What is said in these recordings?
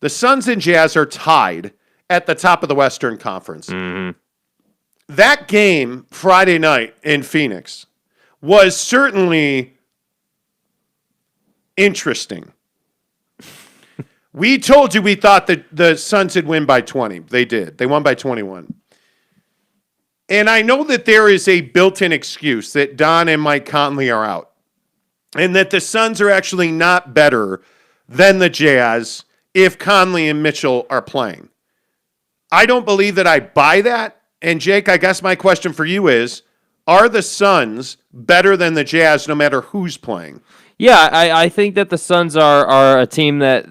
The Suns and Jazz are tied at the top of the Western Conference. Mm-hmm. That game Friday night in Phoenix was certainly interesting. We told you we thought that the Suns would win by 20. They did. They won by 21. And I know that there is a built-in excuse that Don and Mike Conley are out and that the Suns are actually not better than the Jazz if Conley and Mitchell are playing. I don't believe that I buy that. And Jake, I guess my question for you is, are the Suns better than the Jazz no matter who's playing? Yeah, I think that the Suns are a team that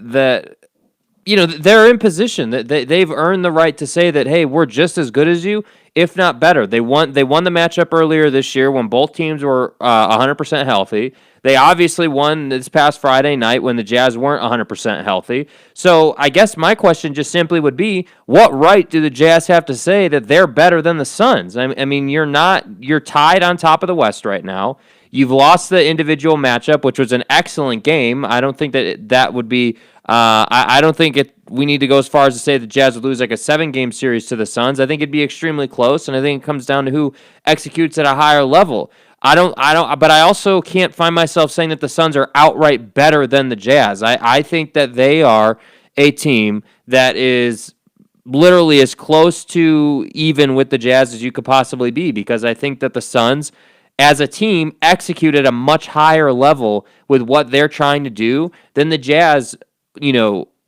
they're in position that they've earned the right to say that, hey, we're just as good as you, if not better. They won the matchup earlier this year when both teams were 100% healthy. They obviously won this past Friday night when the Jazz weren't 100% healthy. So I guess my question just simply would be, what right do the Jazz have to say that they're better than the Suns? I mean, you're tied on top of the West right now. You've lost the individual matchup, which was an excellent game. I don't think that would be. I don't think we need to go as far as to say the Jazz would lose like a 7-game series to the Suns. I think it'd be extremely close, and I think it comes down to who executes at a higher level. But I also can't find myself saying that the Suns are outright better than the Jazz. I think that they are a team that is literally as close to even with the Jazz as you could possibly be, because I think that the Suns, as a team, execute at a much higher level with what they're trying to do than the Jazz,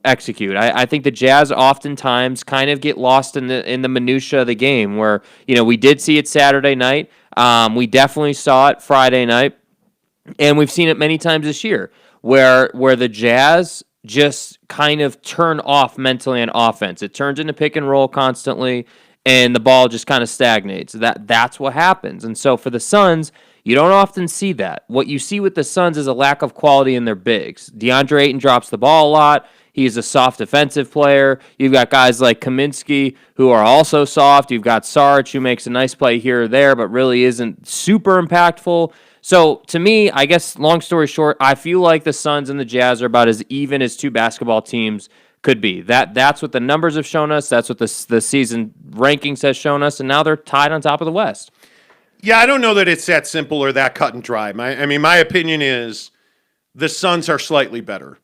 execute. I think the Jazz oftentimes kind of get lost in the minutia of the game, where we did see it Saturday night. We definitely saw it Friday night, and we've seen it many times this year, where the Jazz just kind of turn off mentally on offense. It turns into pick and roll constantly, and the ball just kind of stagnates. That's what happens. And so for the Suns, you don't often see that. What you see with the Suns is a lack of quality in their bigs. DeAndre Ayton drops the ball a lot. He's a soft defensive player. You've got guys like Kaminsky who are also soft. You've got Saric who makes a nice play here or there, but really isn't super impactful. So to me, I guess, long story short, I feel like the Suns and the Jazz are about as even as two basketball teams could be. That's what the numbers have shown us. That's what the season rankings has shown us, and now they're tied on top of the West. Yeah, I don't know that it's that simple or that cut and dry. My opinion is the Suns are slightly better.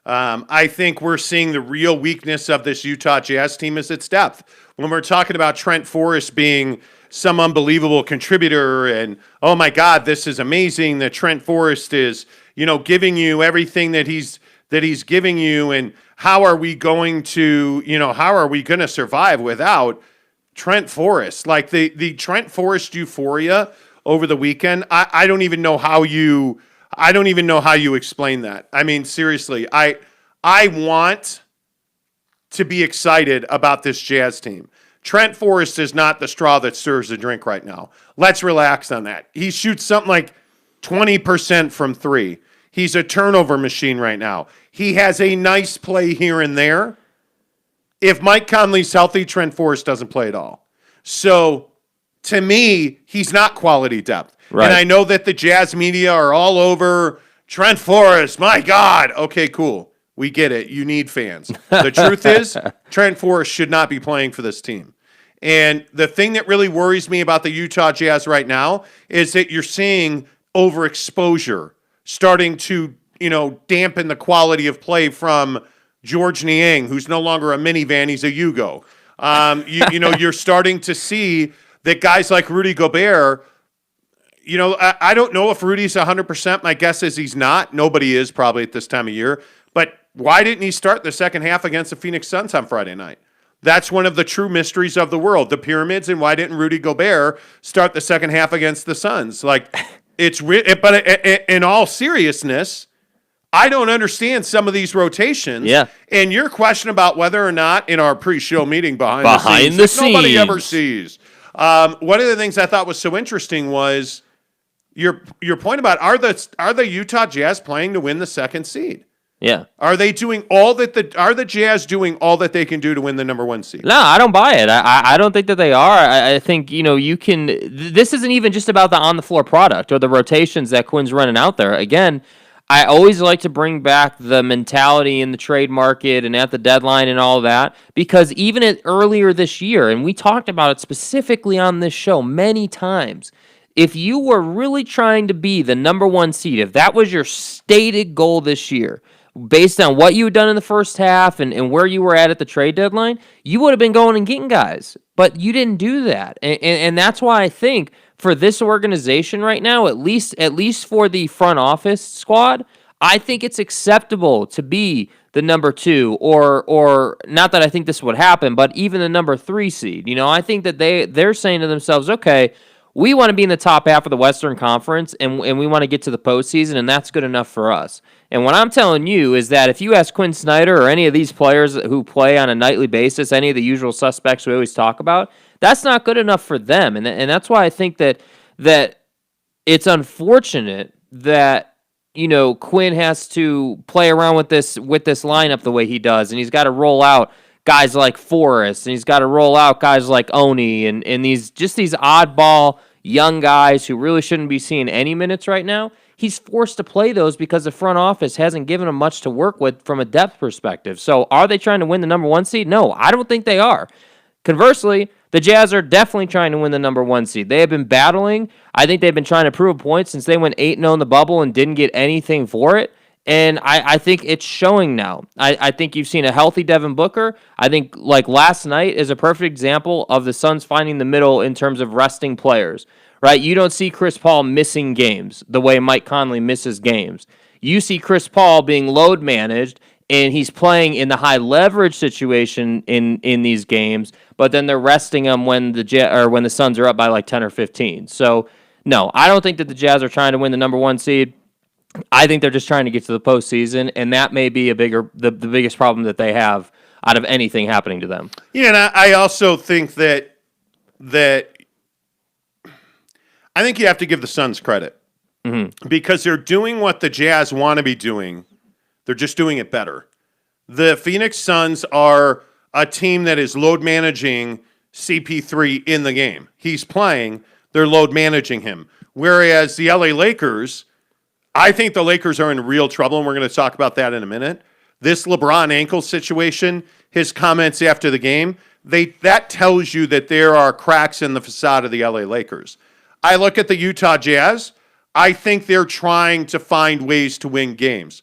I think we're seeing the real weakness of this Utah Jazz team is its depth. When we're talking about Trent Forrest being some unbelievable contributor and, oh my God, this is amazing that Trent Forrest is, giving you everything that he's giving you, and how are we going to survive without Trent Forrest? Like the Trent Forrest euphoria over the weekend, I don't even know how you explain that. I mean, seriously, I want to be excited about this Jazz team. Trent Forrest is not the straw that stirs the drink right now. Let's relax on that. He shoots something like 20% from three. He's a turnover machine right now. He has a nice play here and there. If Mike Conley's healthy, Trent Forrest doesn't play at all. So, to me, he's not quality depth. Right. And I know that the Jazz media are all over Trent Forrest. My God. Okay, cool. We get it. You need fans. The truth is, Trent Forrest should not be playing for this team. And the thing that really worries me about the Utah Jazz right now is that you're seeing overexposure starting to, dampen the quality of play from George Niang, who's no longer a minivan, he's a Yugo. You're starting to see that guys like Rudy Gobert, I don't know if Rudy's 100%. My guess is he's not. Nobody is probably at this time of year. But why didn't he start the second half against the Phoenix Suns on Friday night? That's one of the true mysteries of the world, the pyramids, and why didn't Rudy Gobert start the second half against the Suns? But in all seriousness, I don't understand some of these rotations. Yeah. And your question about whether or not in our pre-show meeting behind the scenes nobody ever sees. One of the things I thought was so interesting was your point about are the Utah Jazz playing to win the second seed? Yeah. Are they doing all that are the Jazz doing all that they can do to win the number one seed? No, I don't buy it. I don't think that they are. I think, you can, this isn't even just about the on the floor product or the rotations that Quinn's running out there. Again, I always like to bring back the mentality in the trade market and at the deadline and all that, because even earlier this year, and we talked about it specifically on this show many times, if you were really trying to be the number one seed, if that was your stated goal this year, based on what you had done in the first half and where you were at the trade deadline, you would have been going and getting guys. But you didn't do that. And that's why I think for this organization right now, at least for the front office squad, I think it's acceptable to be the number 2, or not that I think this would happen, but even the number 3 seed. I think that they're saying to themselves, okay, we want to be in the top half of the Western Conference, and we want to get to the postseason, and that's good enough for us. And what I'm telling you is that if you ask Quinn Snyder or any of these players who play on a nightly basis, any of the usual suspects we always talk about, that's not good enough for them. And that's why I think that it's unfortunate that Quinn has to play around with this lineup the way he does, and he's got to roll out guys like Forrest, and he's got to roll out guys like Oni, and these oddball young guys who really shouldn't be seeing any minutes right now. He's forced to play those because the front office hasn't given him much to work with from a depth perspective. So are they trying to win the number 1 seed? No, I don't think they are. Conversely, the Jazz are definitely trying to win the number 1 seed. They have been battling. I think they've been trying to prove a point since they went 8-0 in the bubble and didn't get anything for it. And I think it's showing now. I think you've seen a healthy Devin Booker. I think like last night is a perfect example of the Suns finding the middle in terms of resting players. Right? You don't see Chris Paul missing games the way Mike Conley misses games. You see Chris Paul being load managed, and he's playing in the high leverage situation in these games, but then they're resting him when the Suns are up by like 10 or 15. So, no, I don't think that the Jazz are trying to win the number 1 seed. I think they're just trying to get to the postseason, and that may be the biggest problem that they have out of anything happening to them. Yeah, and I also think that I think you have to give the Suns credit because they're doing what the Jazz want to be doing. They're just doing it better. The Phoenix Suns are a team that is load managing CP3 in the game. He's playing. They're load managing him. Whereas the LA Lakers, I think the Lakers are in real trouble, and we're going to talk about that in a minute. This LeBron ankle situation, his comments after the game, that tells you that there are cracks in the facade of the LA Lakers. I look at the Utah Jazz. I think they're trying to find ways to win games.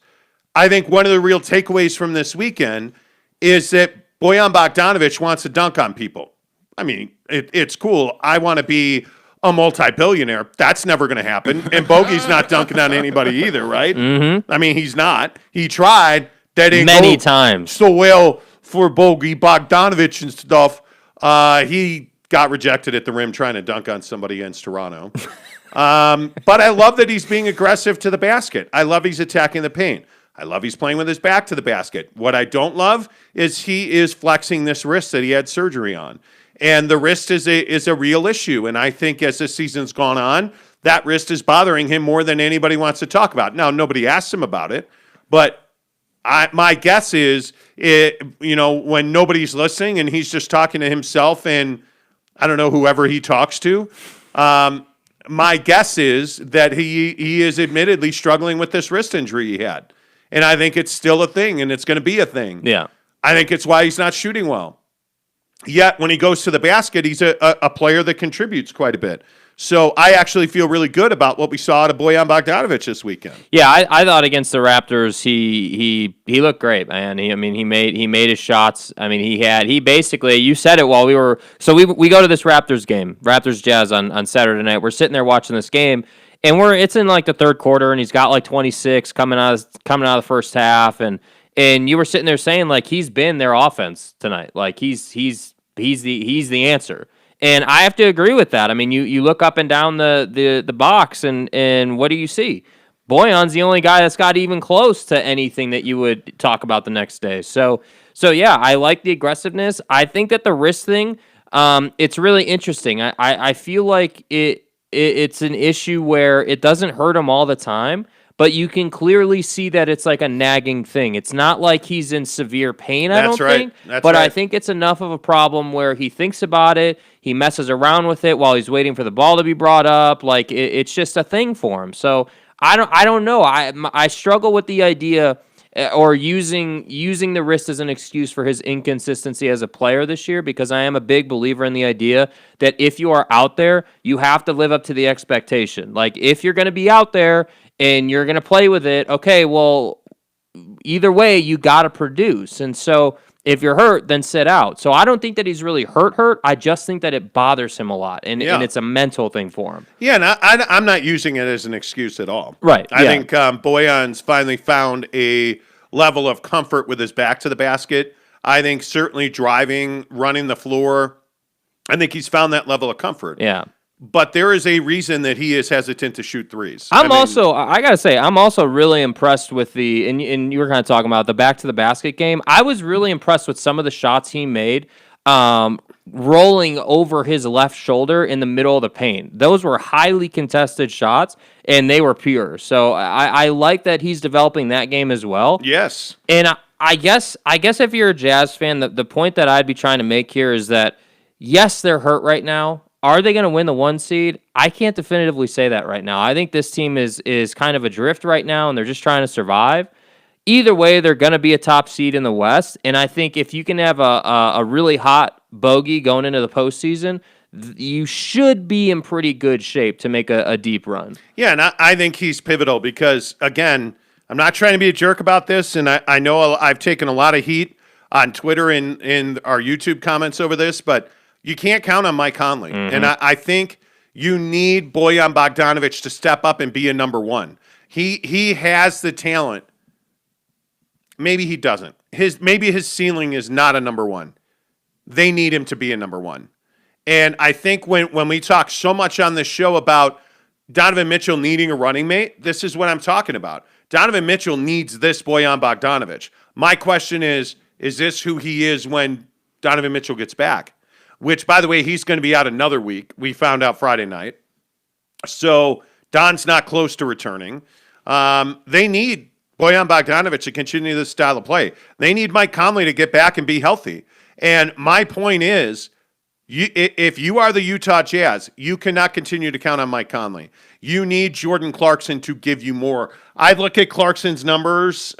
I think one of the real takeaways from this weekend is that Bojan Bogdanovic wants to dunk on people. I mean, it's cool. I want to be a multi-billionaire. That's never going to happen. And Bogey's not dunking on anybody either, right? Mm-hmm. I mean, he's not. He tried. That ain't many times so well for Bogey Bogdanovic and stuff. He got rejected at the rim trying to dunk on somebody against Toronto. But I love that he's being aggressive to the basket. I love he's attacking the paint. I love he's playing with his back to the basket. What I don't love is he is flexing this wrist that he had surgery on. And the wrist is a real issue. And I think as this season's gone on, that wrist is bothering him more than anybody wants to talk about. Now, nobody asked him about it, but my guess is, when nobody's listening and he's just talking to himself and I don't know, whoever he talks to. My guess is that he is admittedly struggling with this wrist injury he had. And I think it's still a thing, and it's going to be a thing. Yeah. I think it's why he's not shooting well. Yet, when he goes to the basket, he's a player that contributes quite a bit. So I actually feel really good about what we saw out of Bojan Bogdanovic this weekend. Yeah, I thought against the Raptors he looked great, man. He made his shots. I mean, he basically, you said it while we were, so we go to this Raptors game, Raptors Jazz on Saturday night. We're sitting there watching this game, and it's in like the third quarter, and he's got like 26 coming out of the first half, and you were sitting there saying like he's been their offense tonight, like he's the answer. And I have to agree with that. I mean, you look up and down the box, and what do you see? Bojan's the only guy that's got even close to anything that you would talk about the next day. So yeah, I like the aggressiveness. I think that the wrist thing, it's really interesting. I feel like it's an issue where it doesn't hurt him all the time, but you can clearly see that it's like a nagging thing. It's not like he's in severe pain, I don't think. But I think it's enough of a problem where he thinks about it, he messes around with it while he's waiting for the ball to be brought up. Like, it's just a thing for him. So I don't know. I struggle with the idea or using the wrist as an excuse for his inconsistency as a player this year, because I am a big believer in the idea that if you are out there, you have to live up to the expectation. Like, if you're going to be out there and you're going to play with it, okay, well, either way, you got to produce. And so if you're hurt, then sit out. So I don't think that he's really hurt. I just think that it bothers him a lot, and it's a mental thing for him. Yeah, and I'm not using it as an excuse at all. Right. I think Bojan's finally found a level of comfort with his back to the basket. I think certainly driving, running the floor, I think he's found that level of comfort. Yeah. But there is a reason that he is hesitant to shoot threes. I gotta say, I'm also really impressed with and you were kind of talking about the back to the basket game. I was really impressed with some of the shots he made, rolling over his left shoulder in the middle of the paint. Those were highly contested shots, and they were pure. So I like that he's developing that game as well. Yes. And I guess if you're a Jazz fan, the point that I'd be trying to make here is that, yes, they're hurt right now. Are they going to win the 1 seed? I can't definitively say that right now. I think this team is kind of adrift right now, and they're just trying to survive. Either way, they're going to be a top seed in the West, and I think if you can have a really hot bogey going into the postseason, you should be in pretty good shape to make a deep run. Yeah, and I think he's pivotal because, again, I'm not trying to be a jerk about this, and I know I've taken a lot of heat on Twitter and in our YouTube comments over this, but you can't count on Mike Conley. Mm-hmm. And I think you need Bojan Bogdanovic to step up and be a number one. He has the talent. Maybe he doesn't. Maybe his ceiling is not a number one. They need him to be a number one. And I think when we talk so much on this show about Donovan Mitchell needing a running mate, this is what I'm talking about. Donovan Mitchell needs this Bojan Bogdanovic. My question is this who he is when Donovan Mitchell gets back? Which, by the way, he's going to be out another week. We found out Friday night. So Don's not close to returning. They need Bojan Bogdanovic to continue this style of play. They need Mike Conley to get back and be healthy. And my point is, if you are the Utah Jazz, you cannot continue to count on Mike Conley. You need Jordan Clarkson to give you more. I look at Clarkson's numbers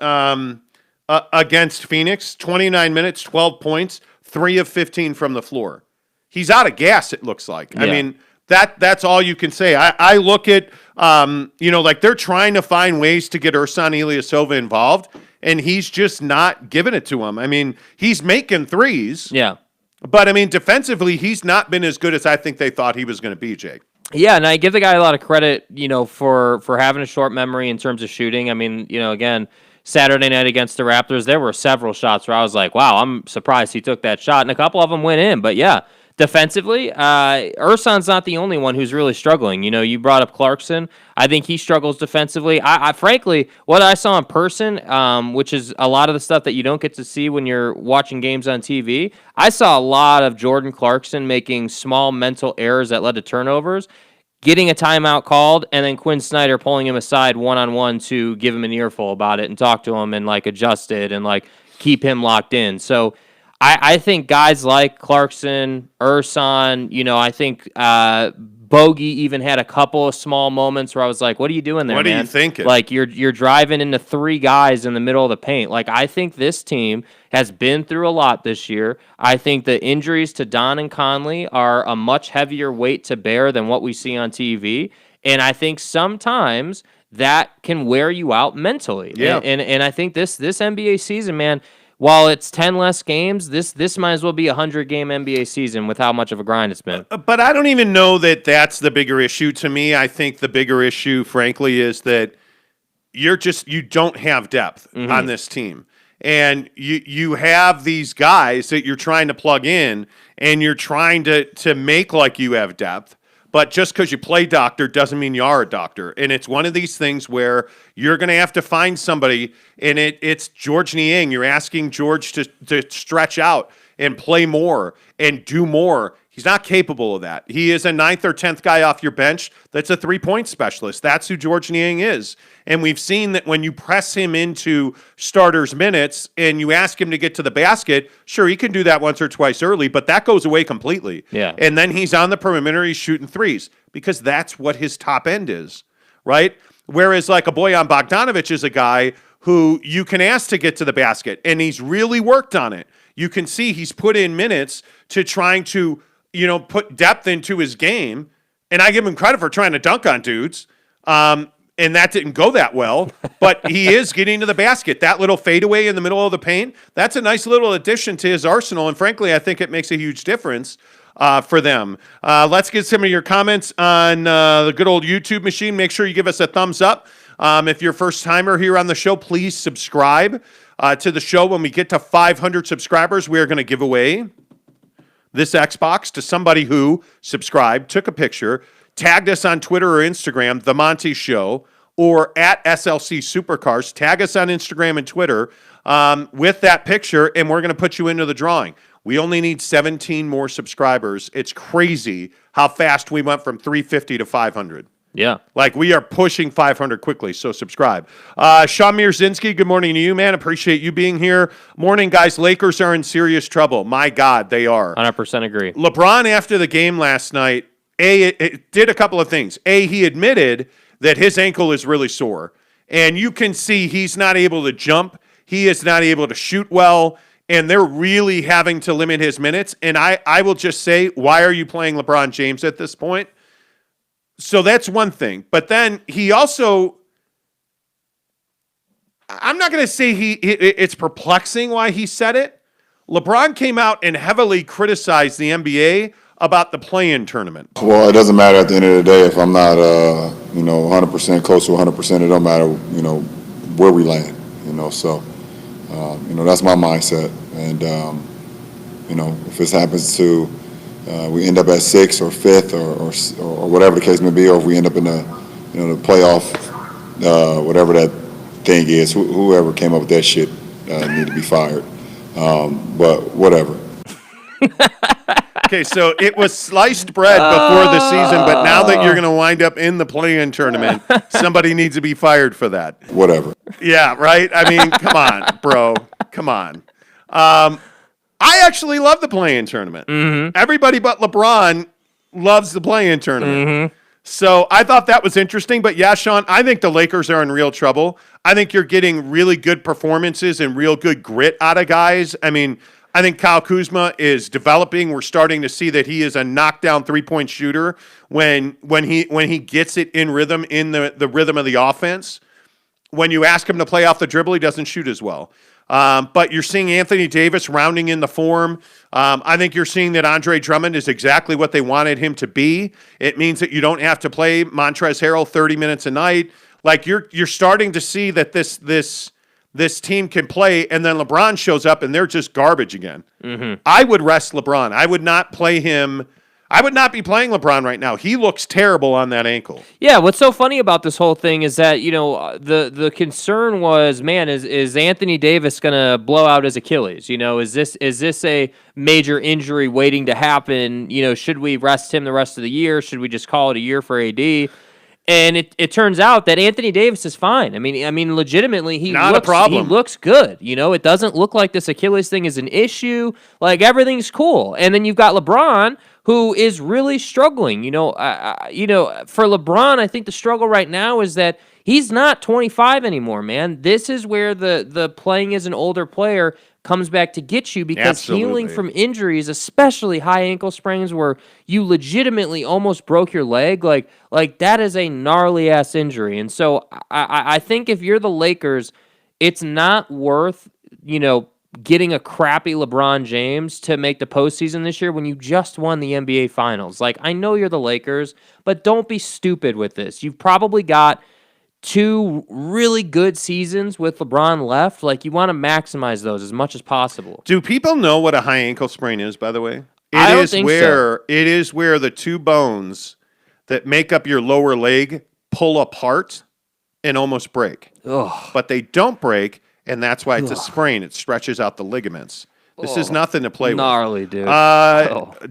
against Phoenix, 29 minutes, 12 points, 3 of 15 from the floor. He's out of gas, it looks like. Yeah. I mean, that's all you can say. I look at, like they're trying to find ways to get Ersan Ilyasova involved, and he's just not giving it to him. I mean, he's making threes. Yeah. But, I mean, defensively, he's not been as good as I think they thought he was going to be, Jake. Yeah, and I give the guy a lot of credit, for having a short memory in terms of shooting. I mean, again, Saturday night against the Raptors, there were several shots where I was like, wow, I'm surprised he took that shot, and a couple of them went in. But, yeah, defensively, Ersan's not the only one who's really struggling. You brought up Clarkson. I think he struggles defensively. I frankly, what I saw in person, which is a lot of the stuff that you don't get to see when you're watching games on TV, I saw a lot of Jordan Clarkson making small mental errors that led to turnovers, getting a timeout called, and then Quinn Snyder pulling him aside one-on-one to give him an earful about it and talk to him and, adjust it and, keep him locked in. So I think guys like Clarkson, Ersan, I think Bogey even had a couple of small moments where I was like, what are you doing there, man? What are you thinking? You're driving into 3 guys in the middle of the paint. I think this team has been through a lot this year. I think the injuries to Don and Conley are a much heavier weight to bear than what we see on TV. And I think sometimes that can wear you out mentally. Yeah. And I think this NBA season, man, while it's 10 less games, this might as well be a 100-game NBA season with how much of a grind it's been. But I don't even know that that's the bigger issue to me. I think the bigger issue, frankly, is that you don't have depth on this team. And you have these guys that you're trying to plug in, and you're trying to make like you have depth. But just because you play doctor doesn't mean you are a doctor. And it's one of these things where you're going to have to find somebody, and it's George Niang. You're asking George to stretch out and play more and do more. He's not capable of that. He is a 9th or 10th guy off your bench that's a three-point specialist. That's who George Niang is. And we've seen that when you press him into starters' minutes and you ask him to get to the basket, sure, he can do that once or twice early, but that goes away completely. Yeah. And then he's on the perimeter, he's shooting threes because that's what his top end is, right? Whereas like a Bojan Bogdanovic is a guy who you can ask to get to the basket, and he's really worked on it. You can see he's put in minutes to trying to, put depth into his game. And I give him credit for trying to dunk on dudes. And that didn't go that well, but he is getting to the basket. That little fadeaway in the middle of the paint, that's a nice little addition to his arsenal. And frankly, I think it makes a huge difference for them. Let's get some of your comments on the good old YouTube machine. Make sure you give us a thumbs up. If you're a first timer here on the show, please subscribe to the show. When we get to 500 subscribers, we are going to give away this Xbox to somebody who subscribed, took a picture, tagged us on Twitter or Instagram, The Monty Show, or at SLC Supercars. Tag us on Instagram and Twitter with that picture, and we're going to put you into the drawing. We only need 17 more subscribers. It's crazy how fast we went from 350 to 500. Yeah. Like, we are pushing 500 quickly, so subscribe. Sean Mierzinski, good morning to you, man. Appreciate you being here. Morning, guys. Lakers are in serious trouble. My God, they are. 100% agree. LeBron, after the game last night, it did a couple of things. He admitted that his ankle is really sore. And you can see he's not able to jump. He is not able to shoot well. And they're really having to limit his minutes. And I will just say, why are you playing LeBron James at this point? So that's one thing. But then he also, I'm not going to say it's perplexing why he said it. LeBron came out and heavily criticized the NBA about the play-in tournament. Well, it doesn't matter at the end of the day if I'm not, 100% close to 100%. It don't matter, where we land, So, that's my mindset. And, if this happens to we end up at 6th or 5th or whatever the case may be, or if we end up in the playoff, whatever that thing is, whoever came up with that shit need to be fired. But whatever. Okay, so it was sliced bread before the season, but now that you're going to wind up in the play-in tournament, somebody needs to be fired for that. Whatever. Yeah, right? I mean, come on, bro. Come on. I actually love the play-in tournament. Mm-hmm. Everybody but LeBron loves the play-in tournament. Mm-hmm. So I thought that was interesting. But yeah, Sean, I think the Lakers are in real trouble. I think you're getting really good performances and real good grit out of guys. I mean, I think Kyle Kuzma is developing. We're starting to see that he is a knockdown three-point shooter when he gets it in rhythm, in the rhythm of the offense. When you ask him to play off the dribble, he doesn't shoot as well. But you're seeing Anthony Davis rounding in the form. I think you're seeing that Andre Drummond is exactly what they wanted him to be. It means that you don't have to play Montrezl Harrell 30 minutes a night. Like you're starting to see that this team can play, and then LeBron shows up and they're just garbage again. Mm-hmm. I would rest LeBron. I would not play him. I would not be playing LeBron right now. He looks terrible on that ankle. Yeah, what's so funny about this whole thing is that, the concern was, man, is Anthony Davis going to blow out his Achilles? Is this a major injury waiting to happen? Should we rest him the rest of the year? Should we just call it a year for AD? And it turns out that Anthony Davis is fine. I mean, legitimately, he looks good. It doesn't look like this Achilles thing is an issue. Like, everything's cool. And then you've got LeBron, who is really struggling. For LeBron, I think the struggle right now is that he's not 25 anymore, man. This is where the playing as an older player comes back to get you, because healing from injuries, especially high ankle sprains where you legitimately almost broke your leg, like that is a gnarly ass injury. And so I think if you're the Lakers, it's not worth, getting a crappy LeBron James to make the postseason this year when you just won the NBA Finals. Like, I know you're the Lakers, but don't be stupid with this. You've probably got 2 really good seasons with LeBron left. Like, you want to maximize those as much as possible. Do people know what a high ankle sprain is, by the way? I don't think so. It is where the 2 bones that make up your lower leg pull apart and almost break. Ugh. But they don't break, and that's why it's a sprain. It stretches out the ligaments. This is nothing to play Gnarly, with. dude.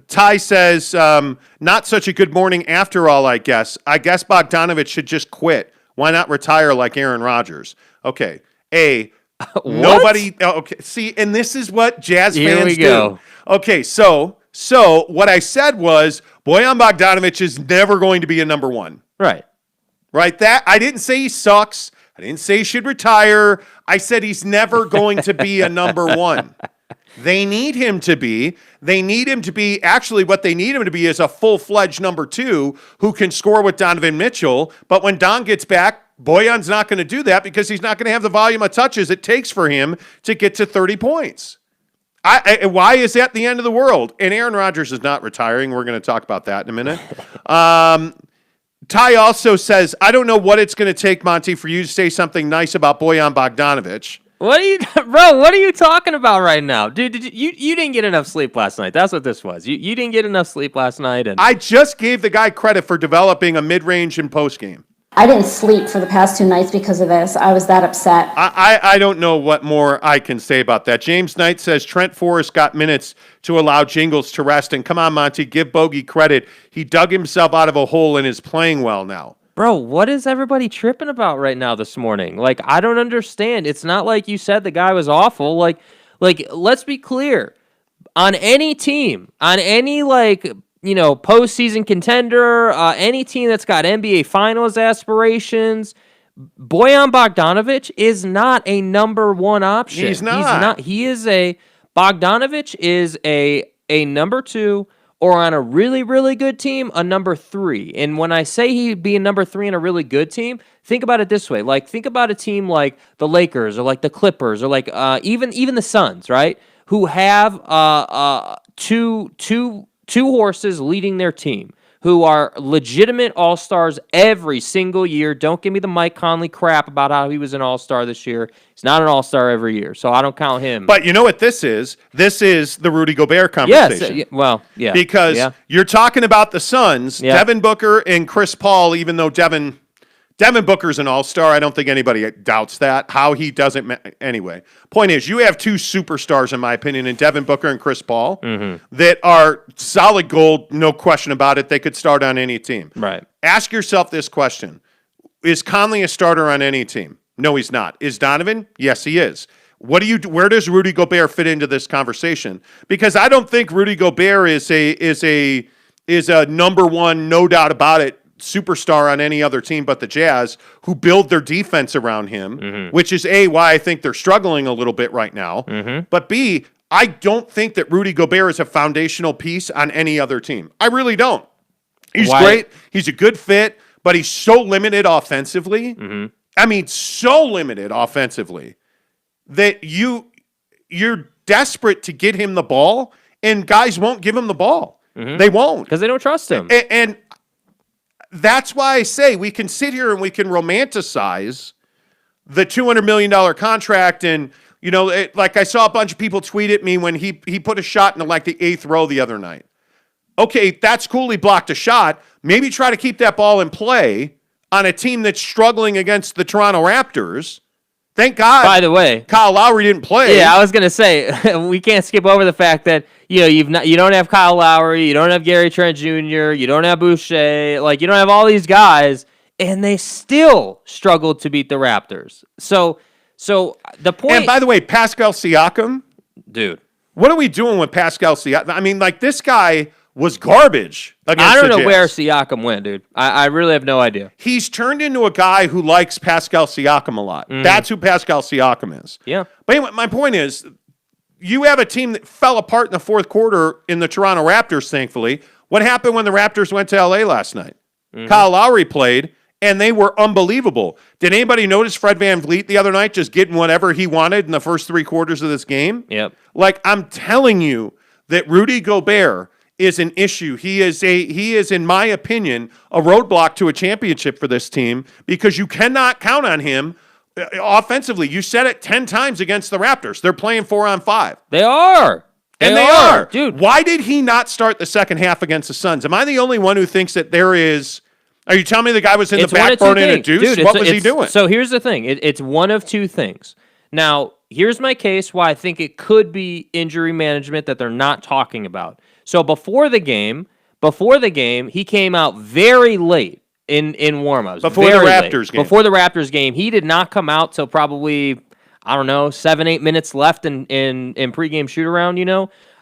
Ty says, not such a good morning after all, I guess. I guess Bogdanovic should just quit. Why not retire like Aaron Rodgers? Okay. Nobody. Okay. See, and this is what Jazz fans do. Okay. So what I said was Bojan Bogdanovic is never going to be a number 1. Right. right? That I didn't say he sucks. I didn't say he should retire. I said he's never going to be a number one. They need him to be. They need him to be. Actually, what they need him to be is a full-fledged number two who can score with Donovan Mitchell. But when Don gets back, Bojan's not going to do that because he's not going to have the volume of touches it takes for him to get to 30 points. Why is that the end of the world? And Aaron Rodgers is not retiring. We're going to talk about that in a minute. Ty also says, I don't know what it's going to take, Monty, for you to say something nice about Bojan Bogdanovic. What are you talking about right now? Dude, you didn't get enough sleep last night. That's what this was. You didn't get enough sleep last night. And I just gave the guy credit for developing a mid-range and postgame. I didn't sleep for the past 2 nights because of this. I was that upset. I don't know what more I can say about that. James Knight says Trent Forrest got minutes to allow Jingles to rest. And come on, Monty, give Bogey credit. He dug himself out of a hole and is playing well now. Bro, what is everybody tripping about right now this morning? Like, I don't understand. It's not like you said the guy was awful. Like let's be clear. On any team, on any postseason contender, any team that's got NBA Finals aspirations, Bojan Bogdanovic is not a number one option. He's not. Bogdanovic is a number two, or on a really, really good team, a number three. And when I say he'd be a number three on a really good team, think about it this way. Like, think about a team like the Lakers or like the Clippers or like even the Suns, right? Who have two horses leading their team, who are legitimate all-stars every single year. Don't give me the Mike Conley crap about how he was an all-star this year. He's not an all-star every year, so I don't count him. But you know what this is? This is the Rudy Gobert conversation. Yes, Because you're talking about the Suns, Devin Booker and Chris Paul, even though Devin Booker's an all-star. I don't think anybody doubts that. How he doesn't anyway. Point is, you have two superstars, in my opinion, in Devin Booker and Chris Paul, that are solid gold, no question about it. They could start on any team. Right. Ask yourself this question. Is Conley a starter on any team? No, he's not. Is Donovan? Yes, he is. Where does Rudy Gobert fit into this conversation? Because I don't think Rudy Gobert is a number one, no doubt about it, superstar on any other team but the Jazz, who build their defense around him, which is A, why I think they're struggling a little bit right now. But B, I don't think that Rudy Gobert is a foundational piece on any other team. I really don't. He's great. He's a good fit, but he's so limited offensively. I mean, so limited offensively that you're desperate to get him the ball, and guys won't give him the ball. They won't. Because they don't trust him. And that's why I say we can sit here and we can romanticize the $200 million contract. And, like I saw a bunch of people tweet at me when he put a shot into like the 8th row the other night. Okay, that's cool. He blocked a shot. Maybe try to keep that ball in play on a team that's struggling against the Toronto Raptors. Thank God. By the way, Kyle Lowry didn't play. Yeah, I was gonna say we can't skip over the fact that you don't have Kyle Lowry, you don't have Gary Trent Jr., you don't have Boucher, you don't have all these guys, and they still struggled to beat the Raptors. So the point. And by the way, Pascal Siakam, dude, what are we doing with Pascal Siakam? I mean, this guy was garbage against I don't the know Jazz. where Siakam went, dude. I really have no idea. He's turned into a guy who likes Pascal Siakam a lot. That's who Pascal Siakam is. Yeah. But anyway, my point is, you have a team that fell apart in the fourth quarter in the Toronto Raptors, thankfully. What happened when the Raptors went to L.A. last night? Kyle Lowry played, and they were unbelievable. Did anybody notice Fred VanVleet the other night just getting whatever he wanted in the first 3 quarters of this game? Yep. I'm telling you that Rudy Gobert is an issue. He is, in my opinion, a roadblock to a championship for this team because you cannot count on him offensively. You said it 10 times against the Raptors. They're playing 4-on-5. They are. And they are. Dude. Why did he not start the second half against the Suns? Am I the only one who thinks that there is... Are you telling me the guy was in the back burning a deuce? Dude, what was he doing? So here's the thing. It's one of two things. Now, here's my case why I think it could be injury management that they're not talking about. So before the game, he came out very late in warmups. Before the Raptors game. Before the Raptors game, he did not come out till probably 7-8 minutes left in pregame shoot around.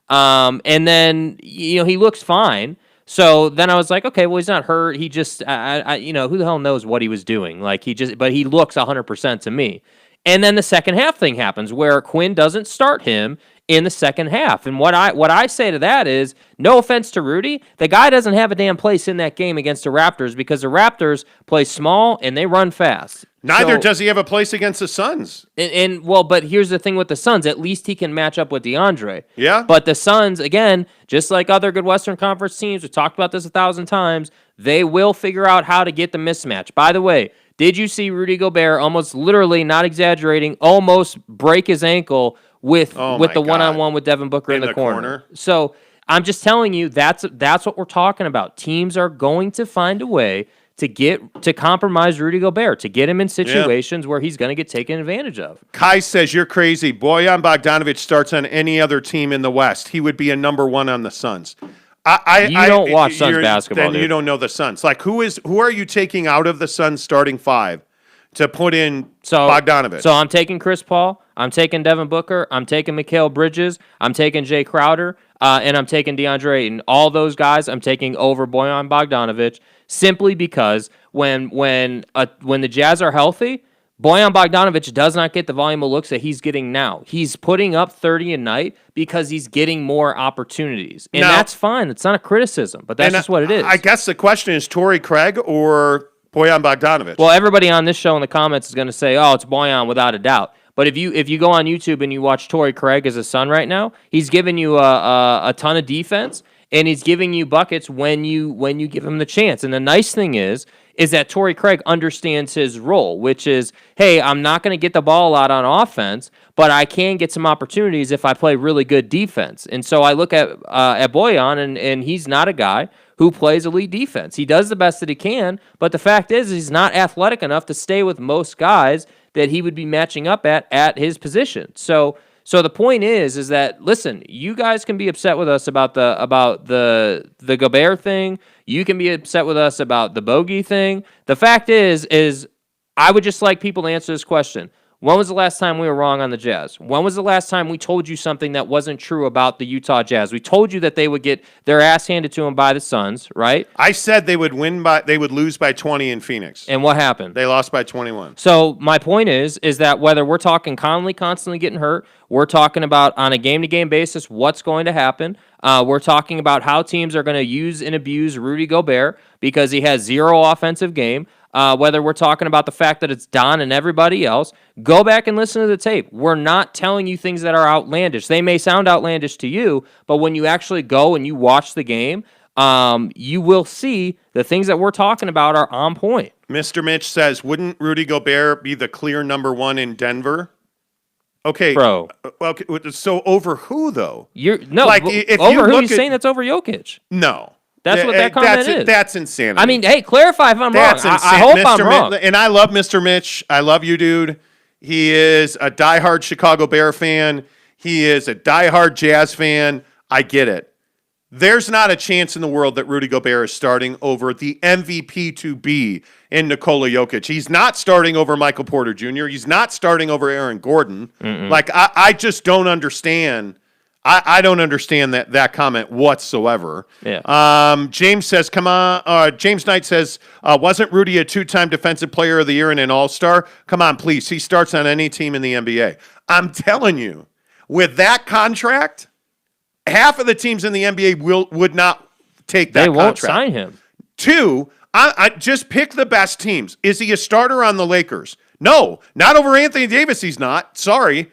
And then he looks fine. So then I was like, okay, well, he's not hurt. He just, who the hell knows what he was doing? Like but he looks 100% to me. And then the second half thing happens where Quinn doesn't start him in the second half. And what I say to that is, no offense to Rudy, the guy doesn't have a damn place in that game against the Raptors because the Raptors play small and they run fast. Neither does he have a place against the Suns. But here's the thing with the Suns. At least he can match up with DeAndre. Yeah. But the Suns, again, just like other good Western Conference teams, we've talked about this 1,000 times, they will figure out how to get the mismatch. By the way, did you see Rudy Gobert almost literally, not exaggerating, almost break his ankle with the one-on-one with Devin Booker in the corner? So I'm just telling you, that's what we're talking about. Teams are going to find a way to compromise Rudy Gobert, to get him in situations where he's going to get taken advantage of. Kai says, you're crazy. Bojan Bogdanovic starts on any other team in the West. He would be a number one on the Suns. You don't watch Suns basketball, then dude. You don't know the Suns. Like, who are you taking out of the Suns starting five to put in Bogdanovic? So I'm taking Chris Paul. I'm taking Devin Booker. I'm taking Mikal Bridges. I'm taking Jay Crowder. And I'm taking DeAndre Ayton. All those guys I'm taking over Bojan Bogdanovic simply because when the Jazz are healthy, Bojan Bogdanovic does not get the volume of looks that he's getting now. He's putting up 30 a night because he's getting more opportunities. And that's fine. It's not a criticism, but that's just what it is. I guess the question is Torrey Craig or Bojan Bogdanovic? Well, everybody on this show in the comments is going to say, oh, it's Bojan without a doubt. But if you go on YouTube and you watch Torrey Craig as a Sun right now, he's giving you a ton of defense, and he's giving you buckets when you give him the chance. And the nice thing is that Torrey Craig understands his role, which is, hey, I'm not going to get the ball a lot on offense, but I can get some opportunities if I play really good defense. And so I look at Bojan, and he's not a guy who plays elite defense. He does the best that he can, but the fact is he's not athletic enough to stay with most guys that he would be matching up at his position. So the point is that, listen, you guys can be upset with us about the Gobert thing. You can be upset with us about the bogey thing. The fact is I would just like people to answer this question. When was the last time we were wrong on the Jazz? When was the last time we told you something that wasn't true about the Utah Jazz? We told you that they would get their ass handed to them by the Suns, right? I said they would lose by 20 in Phoenix. And what happened? They lost by 21. So my point is that whether we're talking Conley constantly getting hurt, we're talking about on a game-to-game basis what's going to happen. We're talking about how teams are going to use and abuse Rudy Gobert because he has zero offensive game. Whether we're talking about the fact that it's Don and everybody else, go back and listen to the tape. We're not telling you things that are outlandish. They may sound outlandish to you, but when you actually go and you watch the game, you will see the things that we're talking about are on point. Mr. Mitch says, wouldn't Rudy Gobert be the clear number one in Denver? Okay, bro. Okay, so over who though? If over who? He's saying that's over Jokic. No. That's what that comment is. That's insanity. I mean, hey, clarify if I'm wrong. I hope I'm wrong. And I love Mr. Mitch. I love you, dude. He is a diehard Chicago Bear fan. He is a diehard Jazz fan. I get it. There's not a chance in the world that Rudy Gobert is starting over the MVP to be in Nikola Jokic. He's not starting over Michael Porter Jr. He's not starting over Aaron Gordon. Mm-mm. Like, I just don't understand. I don't understand that comment whatsoever. Yeah. James says, come on. James Knight says, wasn't Rudy a two-time Defensive Player of the Year and an All-Star? Come on, please. He starts on any team in the NBA. I'm telling you, with that contract, half of the teams in the NBA would not take that contract. They won't sign him. Two, I just pick the best teams. Is he a starter on the Lakers? No, not over Anthony Davis. He's not. Sorry.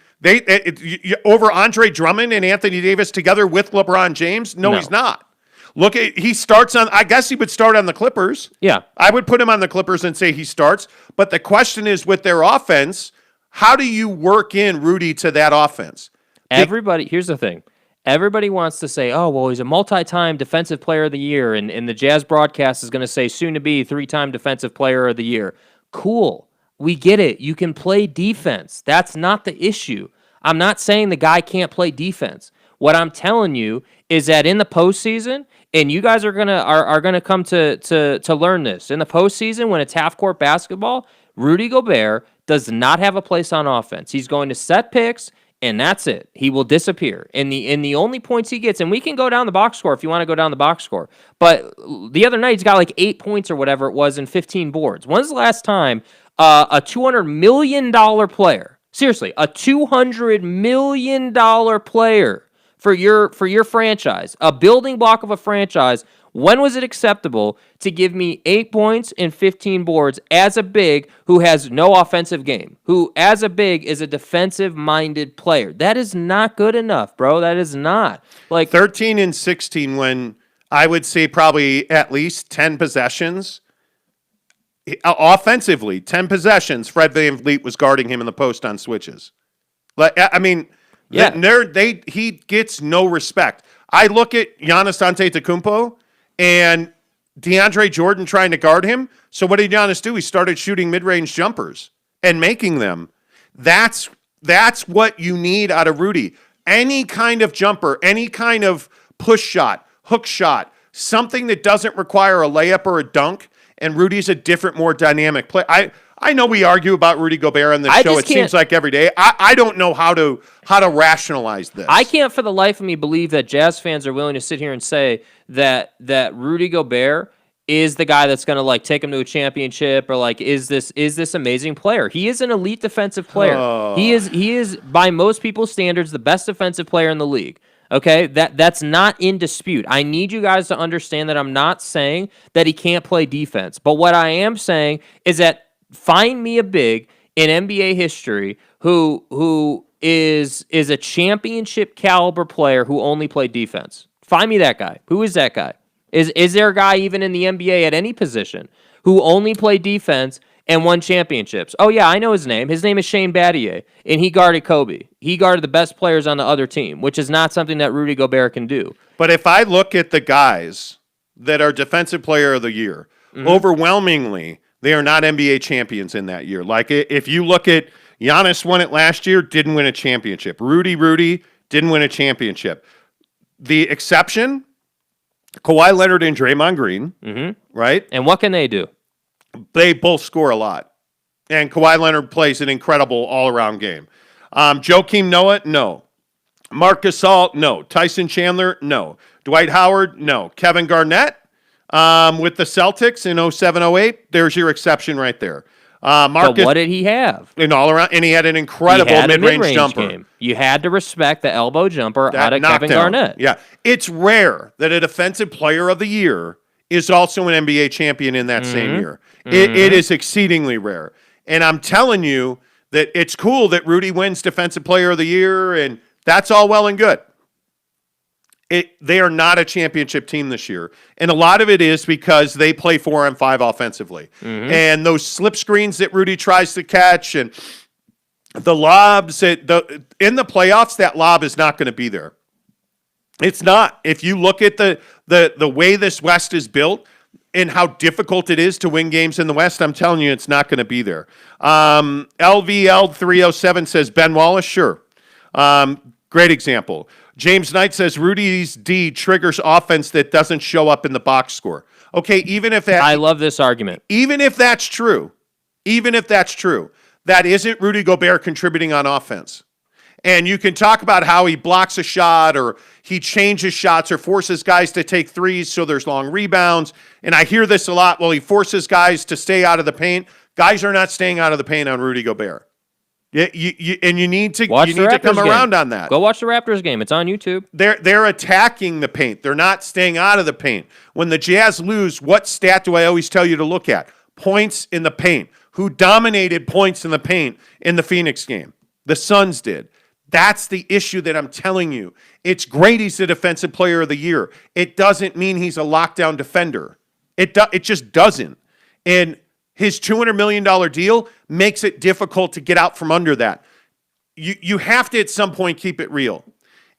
Over Andre Drummond and Anthony Davis together with LeBron James? No, he's not. He starts on, I guess he would start on the Clippers. Yeah. I would put him on the Clippers and say he starts. But the question is with their offense, how do you work in Rudy to that offense? Here's the thing. Everybody wants to say, oh, well, he's a multi-time Defensive Player of the Year, and the Jazz broadcast is going to say soon to be 3-time Defensive Player of the Year. Cool. We get it. You can play defense. That's not the issue. I'm not saying the guy can't play defense. What I'm telling you is that in the postseason, and you guys are gonna come to learn this, in the postseason when it's half-court basketball, Rudy Gobert does not have a place on offense. He's going to set picks, and that's it. He will disappear. And the only points he gets, and we can go down the box score if you want to go down the box score. But the other night he's got like 8 points or whatever it was and 15 boards. When's the last time a $200 million player, seriously, a $200 million player for your franchise, a building block of a franchise, when was it acceptable to give me 8 points and 15 boards as a big who has no offensive game, who as a big is a defensive-minded player? That is not good enough, bro. That is not. Like 13 and 16 when I would say probably at least 10 possessions. Offensively, 10 possessions, Fred VanVleet was guarding him in the post on switches. Like, I mean, Yeah. he gets no respect. I look at Giannis Antetokounmpo and DeAndre Jordan trying to guard him. So what did Giannis do? He started shooting mid-range jumpers and making them. That's what you need out of Rudy. Any kind of jumper, any kind of push shot, hook shot, something that doesn't require a layup or a dunk, and Rudy's a different, more dynamic player. I know we argue about Rudy Gobert on this show. It seems like every day. I don't know how to rationalize this. I can't for the life of me believe that Jazz fans are willing to sit here and say that Rudy Gobert is the guy that's going to like take him to a championship or like is this amazing player. He is an elite defensive player. Oh. He is by most people's standards the best defensive player in the league. Okay, that's not in dispute. I need you guys to understand that I'm not saying that he can't play defense. But what I am saying is that find me a big in NBA history who is a championship caliber player who only played defense. Find me that guy. Who is that guy? Is there a guy even in the NBA at any position who only played defense and won championships? Oh, yeah, I know his name. His name is Shane Battier, and he guarded Kobe. He guarded the best players on the other team, which is not something that Rudy Gobert can do. But if I look at the guys that are Defensive Player of the Year, overwhelmingly, they are not NBA champions in that year. Like, if you look at Giannis won it last year, didn't win a championship. Rudy didn't win a championship. The exception, Kawhi Leonard and Draymond Green, right? And what can they do? They both score a lot. And Kawhi Leonard plays an incredible all-around game. Joakim Noah, no. Marc Gasol, no. Tyson Chandler, no. Dwight Howard, no. Kevin Garnett with the Celtics in 07-08, there's your exception right there. But what did he have? And all around, and he had an incredible mid-range jumper. Game. You had to respect the elbow jumper out of Kevin Garnett. Yeah, it's rare that a Defensive Player of the Year is also an NBA champion in that same year. It is exceedingly rare. And I'm telling you that it's cool that Rudy wins Defensive Player of the Year, and that's all well and good. They are not a championship team this year. And a lot of it is because they play 4-on-5 offensively. And those slip screens that Rudy tries to catch and the lobs, in the playoffs, that lob is not going to be there. It's not. If you look at the way this West is built and how difficult it is to win games in the West, I'm telling you, it's not going to be there. LVL 307 says, Ben Wallace, sure. Great example. James Knight says Rudy's D triggers offense that doesn't show up in the box score. Okay, even if that... I love this argument. Even if that's true, that isn't Rudy Gobert contributing on offense. And you can talk about how he blocks a shot or he changes shots or forces guys to take threes so there's long rebounds. And I hear this a lot. Well, he forces guys to stay out of the paint. Guys are not staying out of the paint on Rudy Gobert. Yeah, you need to come around on that. Go watch the Raptors game. It's on YouTube. They're attacking the paint. They're not staying out of the paint. When the Jazz lose, what stat do I always tell you to look at? Points in the paint. Who dominated points in the paint in the Phoenix game? The Suns did. That's the issue that I'm telling you. It's great he's the Defensive Player of the Year. It doesn't mean he's a lockdown defender. It just doesn't. And his $200 million deal makes it difficult to get out from under that. You have to at some point keep it real.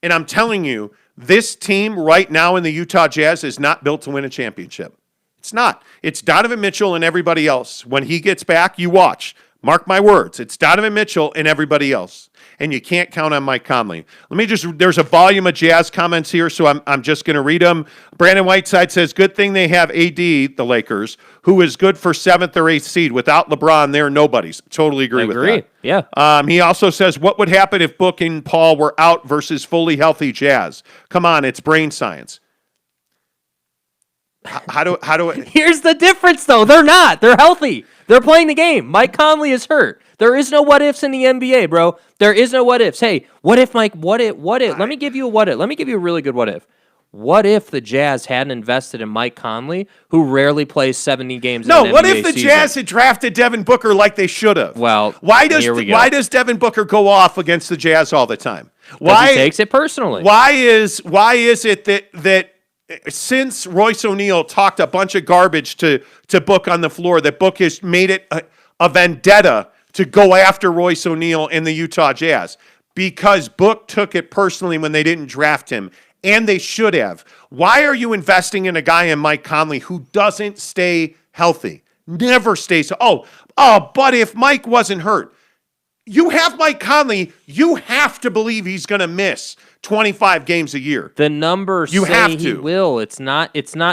And I'm telling you, this team right now in the Utah Jazz is not built to win a championship. It's not. It's Donovan Mitchell and everybody else. When he gets back, you watch. Mark my words. It's Donovan Mitchell and everybody else. and you can't count on Mike Conley. There's a volume of Jazz comments here, so I'm just going to read them. Brandon Whiteside says, good thing they have AD, the Lakers, who is good for 7th or 8th seed. Without LeBron, they're nobodies. Totally agree with that. Yeah. He also says, what would happen if Book and Paul were out versus fully healthy Jazz? Come on, it's brain science. How do Here's the difference, though. They're not. They're healthy. They're playing the game. Mike Conley is hurt. There is no what ifs in the NBA, bro. There is no what ifs. Hey, what if, Mike? What if? Let me give you a what if. Let me give you a really good what if. What if the Jazz hadn't invested in Mike Conley, who rarely plays 70 games in an NBA what if the season? Jazz had drafted Devin Booker like they should have? Well, why does Devin Booker go off against the Jazz all the time? Why he takes it personally? Why is it that since Royce O'Neal talked a bunch of garbage to Book on the floor, that Book has made it a vendetta to go after Royce O'Neal and the Utah Jazz? Because Book took it personally when they didn't draft him, and they should have. Why are you investing in a guy in Mike Conley who doesn't stay healthy? Never stays. But if Mike wasn't hurt, you have Mike Conley, you have to believe he's going to miss 25 games a year. The numbers say he will. It's not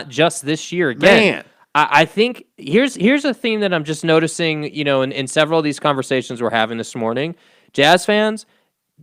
just this year. Again, Man. I think here's a theme that I'm just noticing, in several of these conversations we're having this morning. Jazz fans,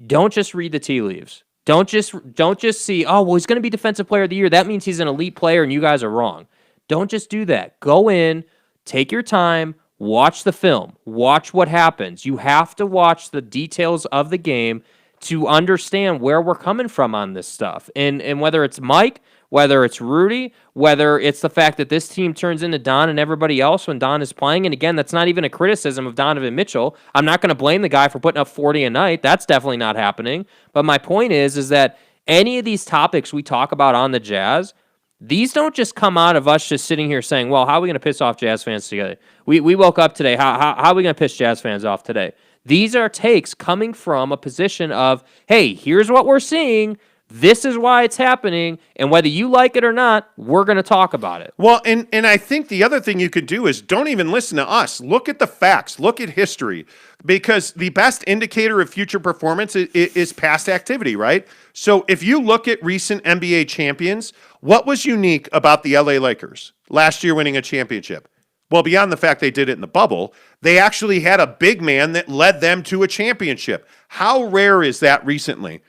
don't just read the tea leaves. Don't just see, he's going to be defensive player of the year. That means he's an elite player and you guys are wrong. Don't just do that. Go in, take your time, watch the film, watch what happens. You have to watch the details of the game to understand where we're coming from on this stuff. And whether it's Mike, whether it's Rudy, whether it's the fact that this team turns into Don and everybody else when Don is playing. And again, that's not even a criticism of Donovan Mitchell. I'm not going to blame the guy for putting up 40 a night. That's definitely not happening. But my point is that any of these topics we talk about on the Jazz, these don't just come out of us just sitting here saying, well, how are we going to piss off Jazz fans together? We woke up today. How are we going to piss Jazz fans off today? These are takes coming from a position of, hey, here's what we're seeing. This is why it's happening. And whether you like it or not, we're going to talk about it. Well, and I think the other thing you could do is don't even listen to us. Look at the facts. Look at history. Because the best indicator of future performance is past activity, right? So if you look at recent NBA champions, what was unique about the LA Lakers last year winning a championship? Well, beyond the fact they did it in the bubble, they actually had a big man that led them to a championship. How rare is that recently?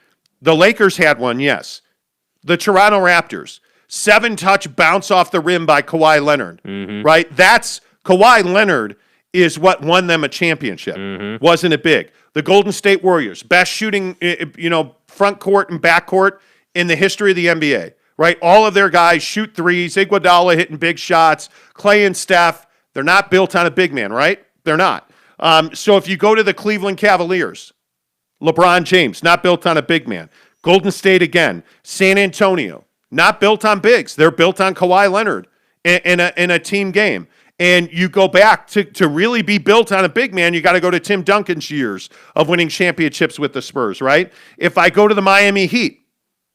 The Lakers had one, yes. The Toronto Raptors, 7-touch bounce off the rim by Kawhi Leonard, right? That's Kawhi Leonard is what won them a championship. Wasn't it big? The Golden State Warriors, best shooting, front court and back court in the history of the NBA, right? All of their guys shoot threes, Iguodala hitting big shots, Clay and Steph, they're not built on a big man, right? They're not. So if you go to the Cleveland Cavaliers, LeBron James, not built on a big man. Golden State again. San Antonio, not built on bigs. They're built on Kawhi Leonard in a team game. And you go back to really be built on a big man, you got to go to Tim Duncan's years of winning championships with the Spurs, right? If I go to the Miami Heat,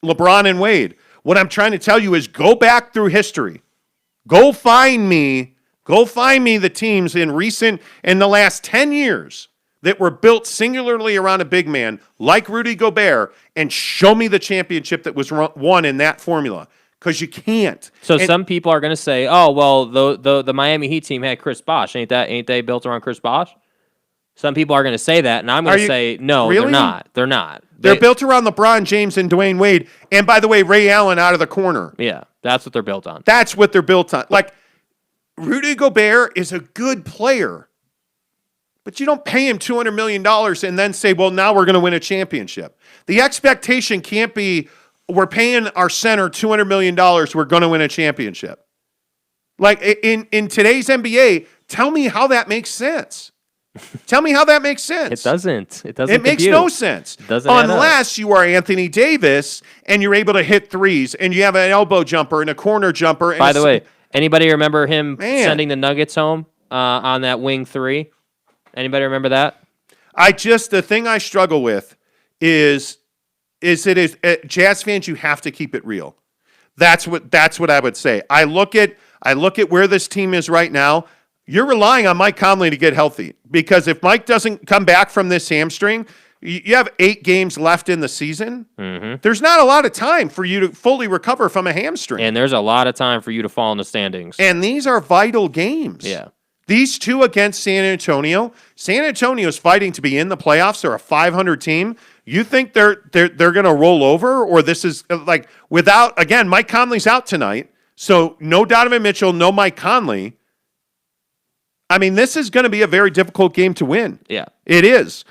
LeBron and Wade, what I'm trying to tell you is go back through history. Go find me the teams in the last 10 years that were built singularly around a big man like Rudy Gobert and show me the championship that was won in that formula. Because you can't. So some people are going to say, "Oh, well, the Miami Heat team had Chris Bosh. Ain't they built around Chris Bosh?" Some people are going to say that, and I'm going to say, no, really? They're not. They're not. They're built around LeBron James and Dwayne Wade. And by the way, Ray Allen out of the corner. Yeah, that's what they're built on. That's what they're built on. Like, Rudy Gobert is a good player, but you don't pay him $200 million and then say, well, now we're going to win a championship. The expectation can't be, we're paying our center $200 million, we're going to win a championship. Like, in today's NBA, tell me how that makes sense. Tell me how that makes sense. It doesn't. It makes no sense. It doesn't unless you are Anthony Davis and you're able to hit threes and you have an elbow jumper and a corner jumper. And by the way, anybody remember him sending the Nuggets home on that wing three? Anybody remember that? The thing I struggle with is Jazz fans, you have to keep it real. That's what I would say. I look at where this team is right now. You're relying on Mike Conley to get healthy, because if Mike doesn't come back from this hamstring, you have 8 games left in the season. Mm-hmm. There's not a lot of time for you to fully recover from a hamstring. And there's a lot of time for you to fall in the standings. And these are vital games. Yeah. These 2 against San Antonio. San Antonio's fighting to be in the playoffs. They're a 500 team. You think they're going to roll over, or this is like without, again, Mike Conley's out tonight, so no Donovan Mitchell, no Mike Conley. I mean, this is going to be a very difficult game to win. Yeah. It is.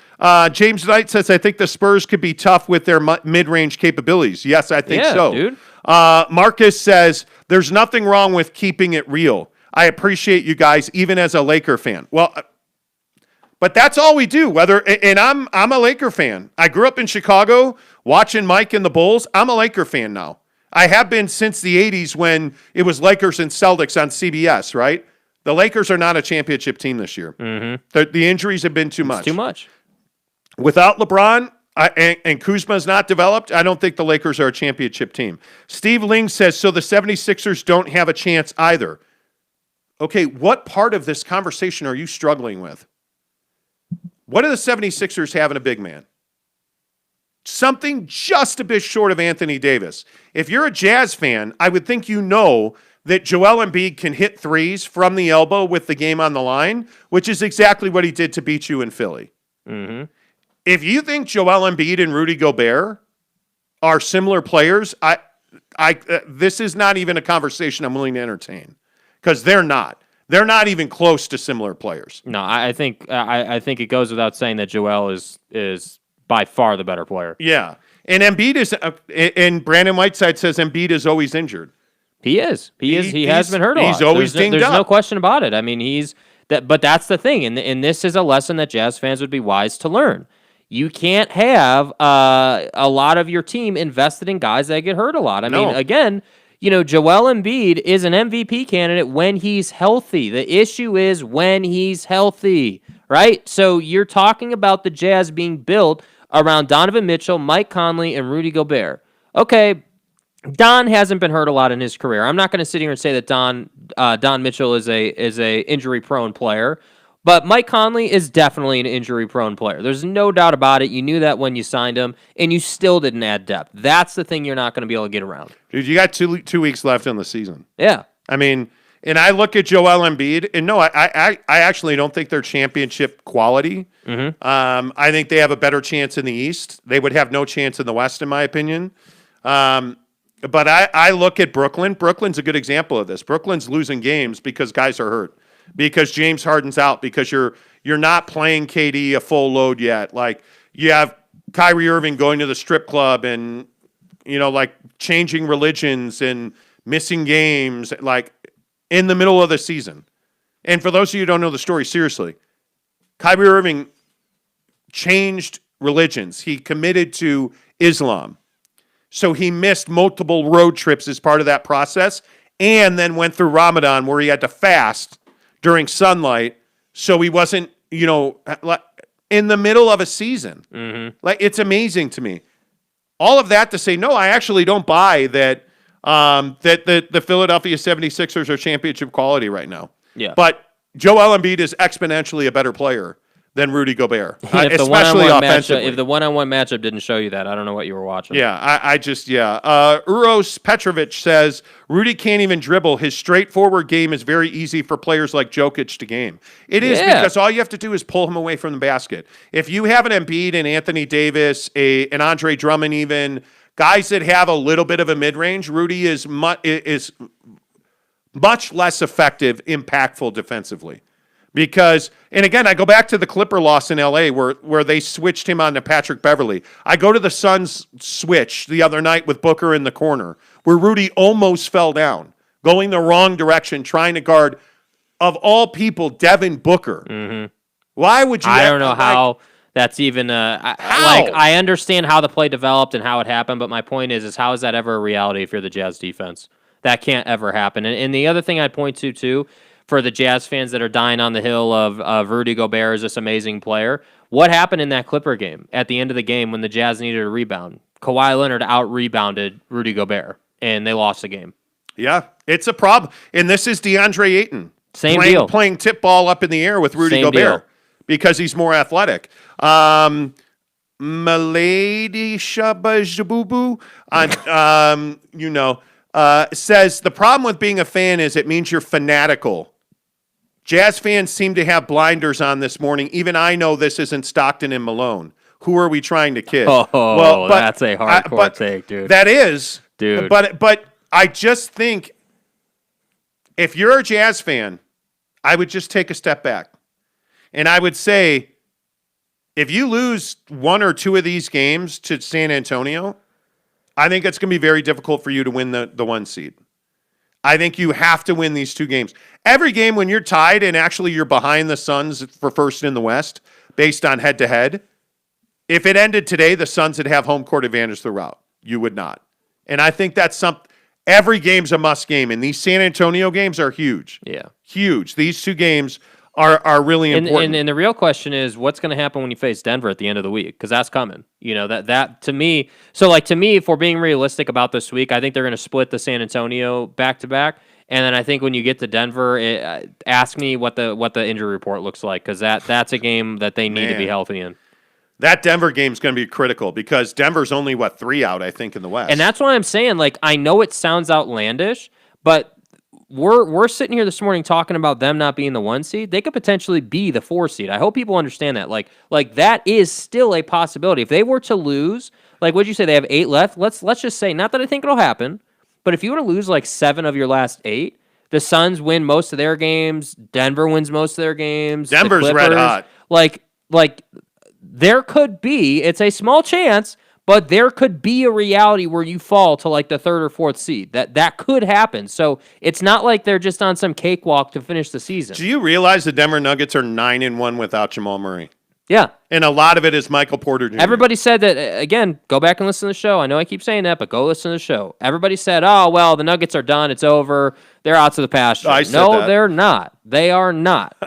James Knight says, I think the Spurs could be tough with their mid-range capabilities. Yes, I think so. Dude. Marcus says, there's nothing wrong with keeping it real. I appreciate you guys, even as a Laker fan. Well, but that's all we do. And I'm a Laker fan. I grew up in Chicago watching Mike and the Bulls. I'm a Laker fan now. I have been since the 80s when it was Lakers and Celtics on CBS, right? The Lakers are not a championship team this year. Mm-hmm. The injuries have been too much. Too much. Without LeBron and Kuzma's not developed, I don't think the Lakers are a championship team. Steve Ling says, so the 76ers don't have a chance either. Okay, what part of this conversation are you struggling with? What do the 76ers have in a big man? Something just a bit short of Anthony Davis. If you're a Jazz fan, I would think you know that Joel Embiid can hit threes from the elbow with the game on the line, which is exactly what he did to beat you in Philly. Mm-hmm. If you think Joel Embiid and Rudy Gobert are similar players, this is not even a conversation I'm willing to entertain, because they're not. They're not even close to similar players. No, I think it goes without saying that Joel is by far the better player. Yeah, and Embiid is, and Brandon Whiteside says Embiid is always injured. He is. He has been hurt a lot. He's always dinged up. There's no question about it. I mean, but that's the thing, and this is a lesson that Jazz fans would be wise to learn. You can't have a lot of your team invested in guys that get hurt a lot. I mean, again, Joel Embiid is an MVP candidate when he's healthy. The issue is when he's healthy, right? So you're talking about the Jazz being built around Donovan Mitchell, Mike Conley, and Rudy Gobert. Okay, Don hasn't been hurt a lot in his career. I'm not going to sit here and say that Don Mitchell is a injury-prone player, but Mike Conley is definitely an injury-prone player. There's no doubt about it. You knew that when you signed him, and you still didn't add depth. That's the thing you're not going to be able to get around. Dude, you got two weeks left in the season. Yeah. I mean, and I look at Joel Embiid, and no, I actually don't think they're championship quality. Mm-hmm. I think they have a better chance in the East. They would have no chance in the West, in my opinion. But I look at Brooklyn. Brooklyn's a good example of this. Brooklyn's losing games because guys are hurt, because James Harden's out, because you're not playing KD a full load yet. Like, you have Kyrie Irving going to the strip club and, like changing religions and missing games, like in the middle of the season. And for those of you who don't know the story, seriously, Kyrie Irving changed religions. He committed to Islam. So he missed multiple road trips as part of that process, and then went through Ramadan where he had to fast during sunlight, so he wasn't, in the middle of a season. Mm-hmm. Like, it's amazing to me. All of that to say, no, I actually don't buy that that the Philadelphia 76ers are championship quality right now. Yeah. But Joel Embiid is exponentially a better player than Rudy Gobert, if especially offensively. if the one-on-one matchup didn't show you that, I don't know what you were watching. Yeah, Uros Petrovic says, Rudy can't even dribble. His straightforward game is very easy for players like Jokic to game. It is, because all you have to do is pull him away from the basket. If you have an Embiid and Anthony Davis, an Andre Drummond even, guys that have a little bit of a mid-range, Rudy is much less effective, impactful defensively. Because, and again, I go back to the Clipper loss in LA where they switched him on to Patrick Beverley. I go to the Suns switch the other night with Booker in the corner, where Rudy almost fell down, going the wrong direction, trying to guard, of all people, Devin Booker. Mm-hmm. Why would you? I don't know how that's even. I understand how the play developed and how it happened, but my point is how is that ever a reality if you're the Jazz defense? That can't ever happen. And the other thing I'd point to too, for the Jazz fans that are dying on the hill of Rudy Gobert is this amazing player. What happened in that Clipper game at the end of the game when the Jazz needed a rebound? Kawhi Leonard out-rebounded Rudy Gobert, and they lost the game. Yeah, it's a problem. And this is DeAndre Ayton. Deal. Playing tip ball up in the air with Rudy Gobert because he's more athletic. Milady Shabajabubu on says the problem with being a fan is it means you're fanatical. Jazz fans seem to have blinders on this morning. Even I know this isn't Stockton and Malone. Who are we trying to kid? Oh, that's a hardcore take, dude. That is, dude. But I just think if you're a Jazz fan, I would just take a step back, and I would say, if you lose one or two of these games to San Antonio, I think it's going to be very difficult for you to win the 1 seed. I think you have to win these 2 games. Every game when you're tied and actually you're behind the Suns for first in the West based on head-to-head, if it ended today, the Suns would have home court advantage throughout. You would not. And I think that's every game's a must game, and these San Antonio games are huge. Yeah. Huge. These 2 games are really important. And the real question is, what's going to happen when you face Denver at the end of the week? Because that's coming. That to me. So, to me, if we're being realistic about this week, I think they're going to split the San Antonio back-to-back. And then I think when you get to Denver, ask me what the injury report looks like, because that's a game that they need to be healthy in. That Denver game is going to be critical because Denver's only, 3 out, I think, in the West. And that's why I'm saying, I know it sounds outlandish, but we're sitting here this morning talking about them not being the 1 seed. They could potentially be the 4 seed. I hope people understand that. Like that is still a possibility. If they were to lose, what'd you say? They have 8 left. Let's just say, not that I think it'll happen, but if you were to lose 7 of your last 8, the Suns win most of their games. Denver wins most of their games. Denver's the Clippers, red hot. There could be. It's a small chance. But there could be a reality where you fall to the 3rd or 4th seed. That could happen. So it's not like they're just on some cakewalk to finish the season. Do you realize the Denver Nuggets are 9-1 without Jamal Murray? Yeah. And a lot of it is Michael Porter Jr. Everybody said that, again, go back and listen to the show. I know I keep saying that, but go listen to the show. Everybody said, oh, well, the Nuggets are done. It's over. They're out to the pasture. No, they're not. They are not.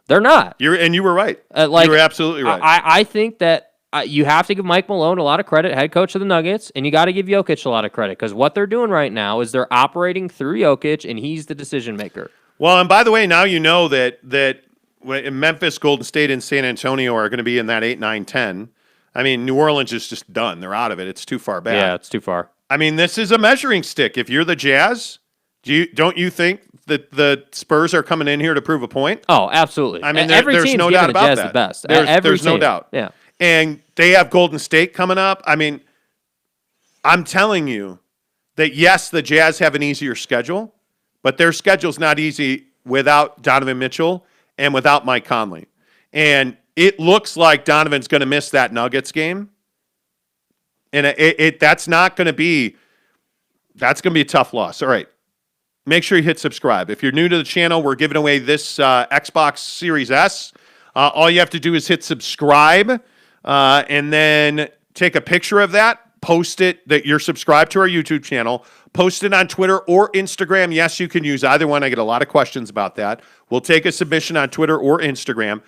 They're not. You were right. You were absolutely right. I think that you have to give Mike Malone a lot of credit, head coach of the Nuggets, and you got to give Jokic a lot of credit because what they're doing right now is they're operating through Jokic, and he's the decision maker. Well, and by the way, now you know that Memphis, Golden State, and San Antonio are going to be in that 8, 9, 10. I mean, New Orleans is just done. They're out of it. It's too far back. Yeah, it's too far. I mean, this is a measuring stick. If you're the Jazz, don't you think that the Spurs are coming in here to prove a point? Oh, absolutely. I mean, every there's team's no giving doubt the about Jazz that. the best. There's no doubt. Yeah. And they have Golden State coming up. I mean, I'm telling you that, yes, the Jazz have an easier schedule, but their schedule's not easy without Donovan Mitchell and without Mike Conley. And it looks like Donovan's going to miss that Nuggets game. And that's going to be a tough loss. All right. Make sure you hit subscribe. If you're new to the channel, we're giving away this Xbox Series S. All you have to do is hit subscribe and then take a picture of that, post it that you're subscribed to our YouTube channel, post it on Twitter or Instagram. Yes, you can use either one. I get a lot of questions about that. We'll take a submission on Twitter or Instagram.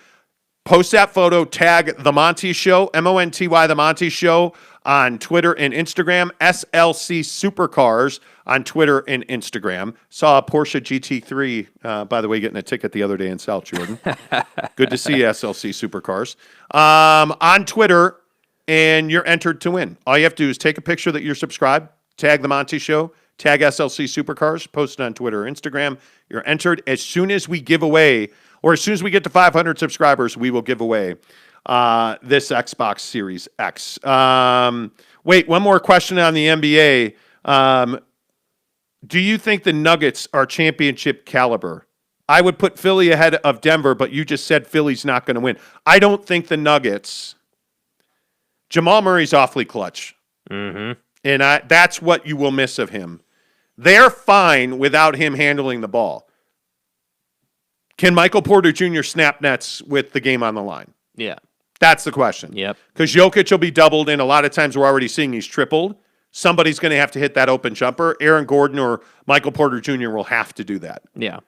Post that photo, tag The Monty Show, Monty, The Monty Show on Twitter and Instagram, SLC Supercars on Twitter and Instagram. Saw a Porsche GT3, by the way, getting a ticket the other day in South Jordan. Good to see you, SLC Supercars. On Twitter, and you're entered to win. All you have to do is take a picture that you're subscribed, tag The Monty Show, tag SLC Supercars, post it on Twitter or Instagram. You're entered. As soon as we give away, or as soon as we get to 500 subscribers, we will give away this Xbox Series X. Wait, one more question on the NBA. Do you think the Nuggets are championship caliber? I would put Philly ahead of Denver, but you just said Philly's not going to win. I don't think the Nuggets. Jamal Murray's awfully clutch. Mm-hmm. And that's what you will miss of him. They're fine without him handling the ball. Can Michael Porter Jr. snap nets with the game on the line? Yeah. That's the question. Yep. Because Jokic will be doubled, and a lot of times we're already seeing he's tripled. Somebody's going to have to hit that open jumper. Aaron Gordon or Michael Porter Jr. will have to do that. Yeah.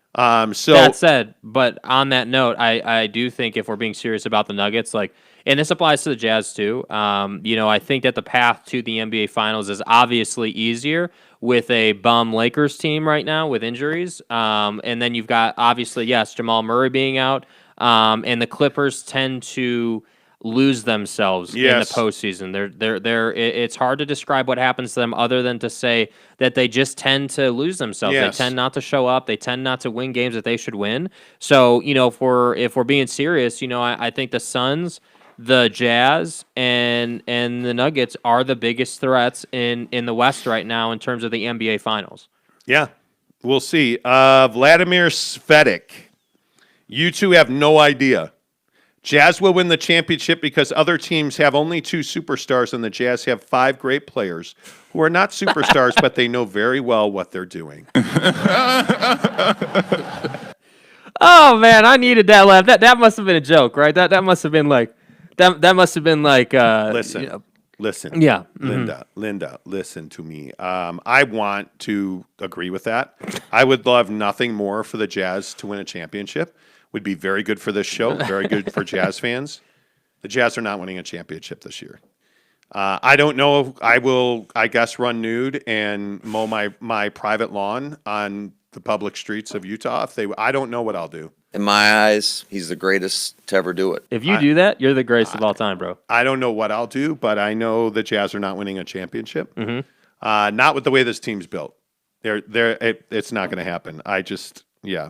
So that said, but on that note, I do think if we're being serious about the Nuggets, and this applies to the Jazz too, I think that the path to the NBA Finals is obviously easier with a bum Lakers team right now with injuries. And then you've got, obviously, yes, Jamal Murray being out. And the Clippers tend to lose themselves Yes. in the postseason. It's hard to describe what happens to them other than to say that they just tend to lose themselves. Yes. They tend not to show up. They tend not to win games that they should win. So, if we're being serious, I think the Suns, the Jazz, and the Nuggets are the biggest threats in the West right now in terms of the NBA Finals. Yeah, we'll see. Vladimir Svetic, you two have no idea. Jazz will win the championship because other teams have only 2 superstars, and the Jazz have 5 great players who are not superstars, but they know very well what they're doing. Oh man, I needed that laugh. That must have been a joke, right? That must have been like that must have been like Listen. Listen. Yeah. Linda, listen to me. I want to agree with that. I would love nothing more for the Jazz to win a championship. Would be very good for this show, very good for Jazz fans. The Jazz are not winning a championship this year. I don't know if I will, I guess, run nude and mow my private lawn on the public streets of Utah. I don't know what I'll do. In my eyes, he's the greatest to ever do it. If you do that, you're the greatest of all time, bro. I don't know what I'll do, but I know the Jazz are not winning a championship. Not with the way this team's built. It's not going to happen. Yeah.